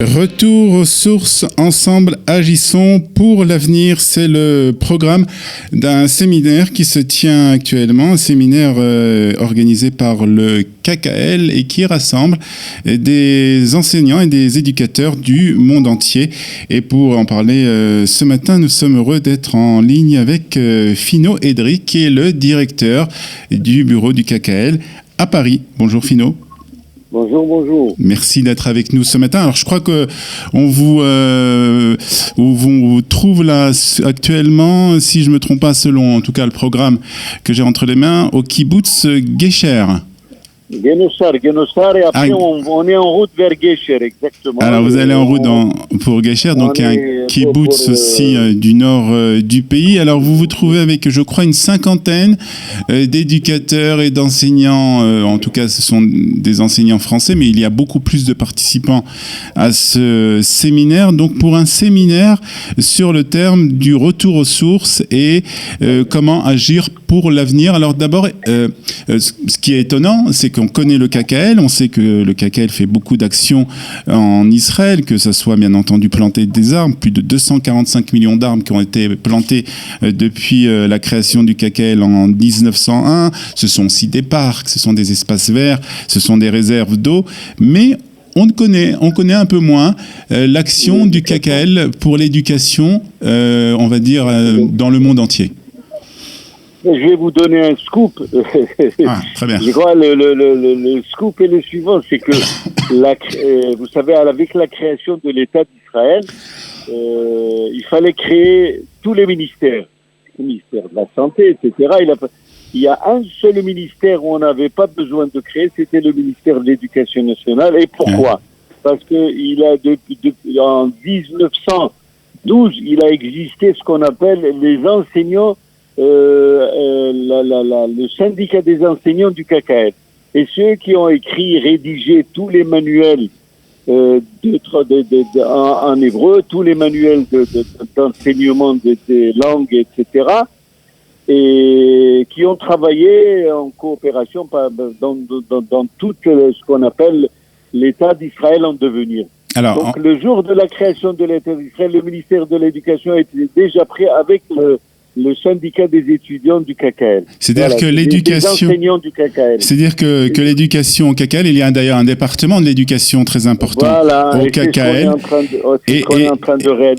Retour aux sources, ensemble agissons pour l'avenir. C'est le programme d'un séminaire qui se tient actuellement, un séminaire organisé par le KKL et qui rassemble des enseignants et des éducateurs du monde entier. Et pour en parler ce matin, nous sommes heureux d'être en ligne avec Finot Edric, qui est le directeur du bureau du KKL à Paris. Bonjour Finot. Bonjour, bonjour. Merci d'être avec nous ce matin. Alors, je crois que on vous trouve là actuellement, si je me trompe pas, selon en tout cas le programme que j'ai entre les mains, au kibbutz Gesher. Genossar, et après on est en route vers Gesher, exactement. Alors vous allez en route pour Gesher, donc un kibbutz aussi du nord du pays. Alors vous vous trouvez avec, je crois, une cinquantaine d'éducateurs et d'enseignants, en tout cas ce sont des enseignants français, mais il y a beaucoup plus de participants à ce séminaire. Donc pour un séminaire sur le terme du retour aux sources et comment agir pour l'avenir. Alors d'abord, ce qui est étonnant, c'est qu'on connaît le KKL, on sait que le KKL fait beaucoup d'actions en Israël, que ce soit bien entendu planter des arbres, plus de 245 millions d'arbres qui ont été plantés depuis la création du KKL en 1901. Ce sont aussi des parcs, ce sont des espaces verts, ce sont des réserves d'eau, mais on connaît un peu moins l'action du KKL pour l'éducation, on va dire, dans le monde entier. Je vais vous donner un scoop. Très bien. Je crois le scoop est le suivant, c'est que vous savez, avec la création de l'État d'Israël, il fallait créer tous les ministères, le ministère de la Santé, etc. Il y a un seul ministère où on n'avait pas besoin de créer, c'était le ministère de l'Éducation nationale. Et pourquoi ? Parce que en 1912, il a existé ce qu'on appelle les enseignants. Le syndicat des enseignants du KKL. Et ceux qui ont rédigé tous les manuels en hébreu, tous les manuels d'enseignement des langues, etc., et qui ont travaillé en coopération dans tout ce qu'on appelle l'État d'Israël en devenir. Donc le jour de la création de l'État d'Israël, le ministère de l'Éducation était déjà prêt avec le syndicat des étudiants du KKL. C'est-à-dire que l'éducation, des enseignants du KKL. C'est-à-dire que l'éducation au KKL, il y a d'ailleurs un département de l'éducation très important au KKL et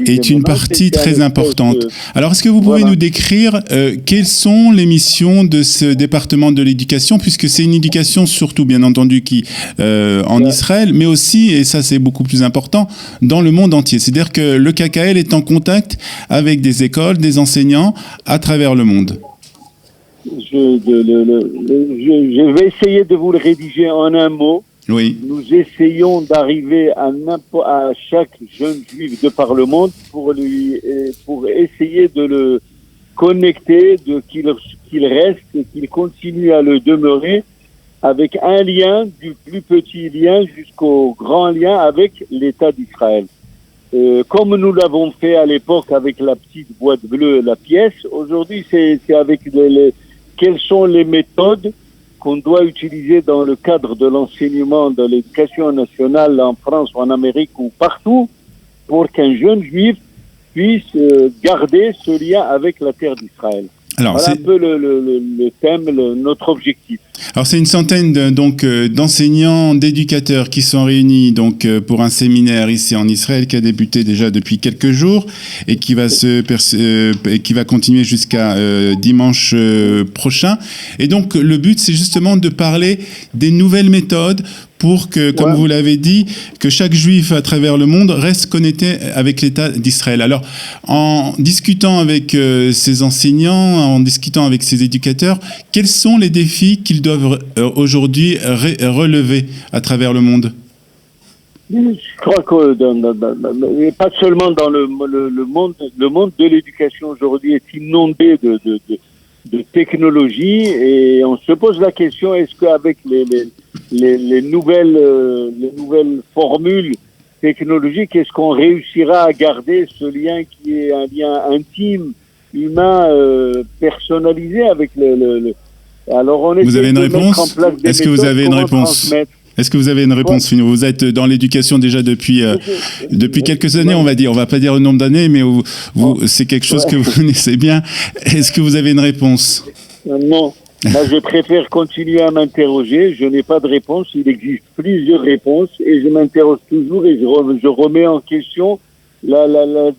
est une partie très importante. Alors, est-ce que vous pouvez nous décrire quelles sont les missions de ce département de l'éducation, puisque c'est une éducation surtout, bien entendu, qui en Israël, mais aussi, et ça c'est beaucoup plus important, dans le monde entier. C'est-à-dire que le KKL est en contact avec des écoles, des enseignants, à travers le monde. Je vais essayer de vous le rédiger en un mot. Oui. Nous essayons d'arriver à chaque jeune juif de par le monde pour essayer de le connecter, qu'il reste et qu'il continue à le demeurer avec un lien, du plus petit lien jusqu'au grand lien avec l'État d'Israël. Comme nous l'avons fait à l'époque avec la petite boîte bleue, la pièce, aujourd'hui c'est avec quelles sont les méthodes qu'on doit utiliser dans le cadre de l'enseignement de l'éducation nationale en France ou en Amérique ou partout pour qu'un jeune juif puisse garder ce lien avec la terre d'Israël. Alors, voilà un peu le thème, notre objectif. Alors c'est une centaine d'enseignants, d'éducateurs qui sont réunis pour un séminaire ici en Israël qui a débuté déjà depuis quelques jours et qui va continuer jusqu'à dimanche prochain. Et donc le but c'est justement de parler des nouvelles méthodes pour que, comme vous l'avez dit, que chaque juif à travers le monde reste connecté avec l'État d'Israël. Alors, en discutant avec ces enseignants, en discutant avec ces éducateurs, quels sont les défis qu'ils doivent aujourd'hui relever à travers le monde ? Je crois que pas seulement dans le monde de l'éducation aujourd'hui est inondé de technologie et on se pose la question, est-ce qu'avec les nouvelles formules technologiques, est-ce qu'on réussira à garder ce lien qui est un lien intime, humain, personnalisé avec Alors on essaie vous avez une de réponse ? mettre en place des Est-ce que vous avez une réponse ? Est-ce que vous avez une réponse, Finot? Vous êtes dans l'éducation déjà depuis quelques années, on va dire. On va pas dire le nombre d'années, mais c'est quelque chose que vous connaissez bien. Est-ce que vous avez une réponse? Non. Moi, je préfère continuer à m'interroger. Je n'ai pas de réponse. Il existe plusieurs réponses et je m'interroge toujours et je remets en question la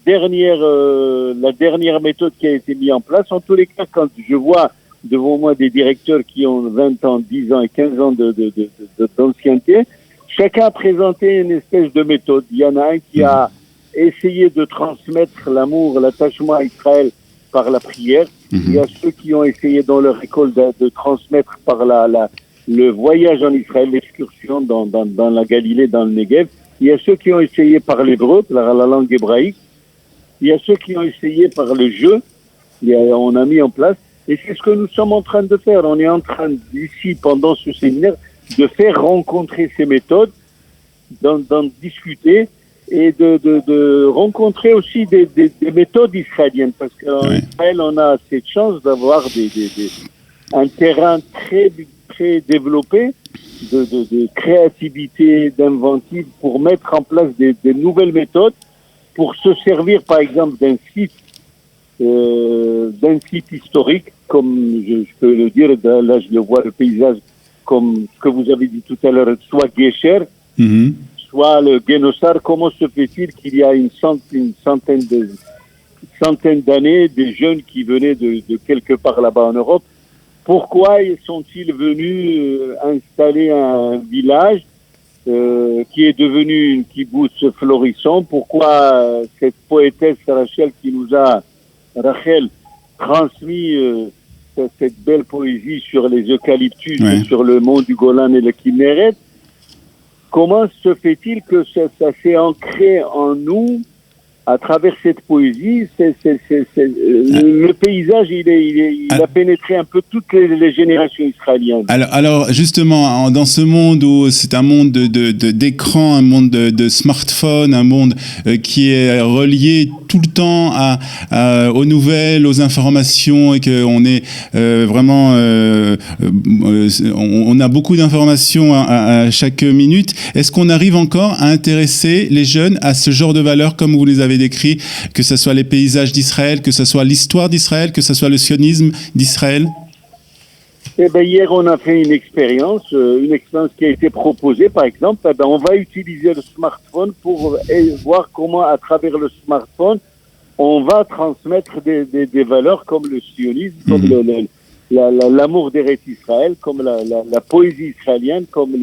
dernière méthode qui a été mise en place. En tous les cas, quand je vois devant moi des directeurs qui ont 20 ans, 10 ans et 15 ans d'ancienneté, chacun a présenté une espèce de méthode. Il y en a un qui a essayé de transmettre l'amour, l'attachement à Israël par la prière. Il y a ceux qui ont essayé dans leur école de transmettre par le voyage en Israël, l'excursion dans la Galilée, dans le Negev. Il y a ceux qui ont essayé par l'hébreu, par la langue hébraïque. Il y a ceux qui ont essayé par le jeu. On a mis en place. Et c'est ce que nous sommes en train de faire. On est en train, ici, pendant ce séminaire, de faire rencontrer ces méthodes, d'en discuter et de rencontrer aussi des méthodes israéliennes. Parce qu'en Israël, on a cette chance d'avoir un terrain très, très développé de créativité, d'inventive pour mettre en place des nouvelles méthodes pour se servir, par exemple, d'un site historique, comme je peux le dire, là je le vois, le paysage, comme ce que vous avez dit tout à l'heure, soit Guécher, soit le Guénossar. Comment se fait-il qu'il y a une centaine d'années, des jeunes qui venaient de quelque part là-bas en Europe, pourquoi sont-ils venus installer un village qui est devenu une kibbutz florissant? Pourquoi cette poétesse Rachel qui nous a, Rachel, transmis cette belle poésie sur les eucalyptus, sur le mont du Golan et le Kinneret, comment se fait-il que ça s'est ancré en nous à travers cette poésie? Le paysage, il a pénétré un peu toutes les générations israéliennes. Alors justement, dans ce monde où c'est un monde d'écran, un monde de smartphone, un monde qui est relié tout le temps aux nouvelles, aux informations, et qu'on est vraiment, on a beaucoup d'informations à chaque minute. Est-ce qu'on arrive encore à intéresser les jeunes à ce genre de valeurs comme vous les avez décrit, que ce soit les paysages d'Israël, que ce soit l'histoire d'Israël, que ce soit le sionisme d'Israël? Eh bien, hier, on a fait une expérience qui a été proposée, par exemple. Eh bien, on va utiliser le smartphone pour voir comment, à travers le smartphone, on va transmettre des valeurs comme le sionisme, comme l'amour d'Eretz Israël, comme la poésie israélienne, comme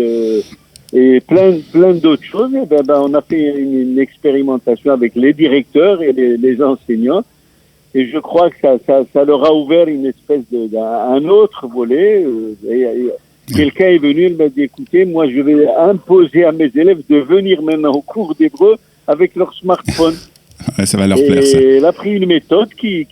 et plein d'autres choses. Et ben, on a fait une expérimentation avec les directeurs et les enseignants. Et je crois que ça leur a ouvert une espèce un autre volet. Quelqu'un est venu, il m'a dit, écoutez, moi je vais imposer à mes élèves de venir maintenant au cours d'hébreu avec leur smartphone. Ça va leur plaire, ça. Et il a pris une méthode qui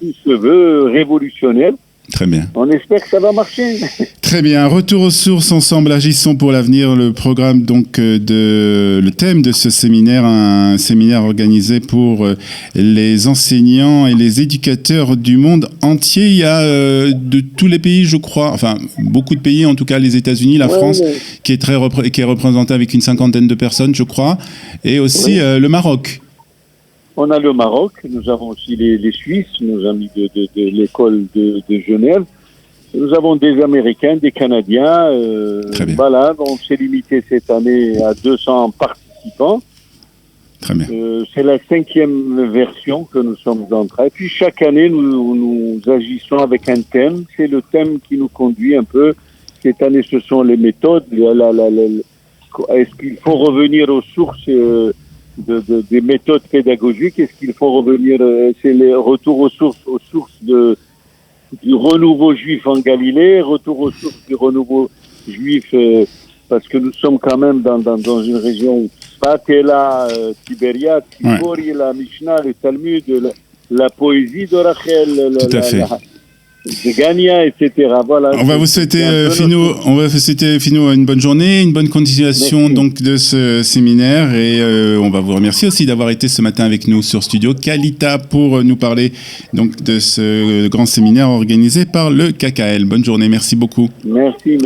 se veut révolutionnaire. Très bien. On espère que ça va marcher. Très bien. Retour aux sources, ensemble, agissons pour l'avenir. Le programme, donc, le thème de ce séminaire, un séminaire organisé pour les enseignants et les éducateurs du monde entier. Il y a de tous les pays, je crois, enfin, beaucoup de pays, en tout cas les États-Unis, la France, qui est représentée avec une cinquantaine de personnes, je crois, et aussi le Maroc. On a le Maroc, nous avons aussi les Suisses, nos amis de l'école de Genève. Nous avons des Américains, des Canadiens. Très bien. Voilà, on s'est limité cette année à 200 participants. Très bien. C'est la 5e version que nous sommes en train. Et puis chaque année, nous agissons avec un thème. C'est le thème qui nous conduit un peu. Cette année, ce sont les méthodes. Est-ce qu'il faut revenir aux sources des méthodes pédagogiques? Est-ce qu'il faut revenir, c'est le retour aux sources du renouveau juif en Galilée, retour aux sources du renouveau juif, parce que nous sommes quand même dans une région où Patela, Tibériade, Tzipori, la Mishnah, le Talmud, la poésie de Rachel, de Gania, etc. Voilà. On va vous souhaiter, Finot, une bonne journée, une bonne continuation donc de ce séminaire, et on va vous remercier aussi d'avoir été ce matin avec nous sur Studio Kalita pour nous parler donc de ce grand séminaire organisé par le KKL. Bonne journée, merci beaucoup. Merci.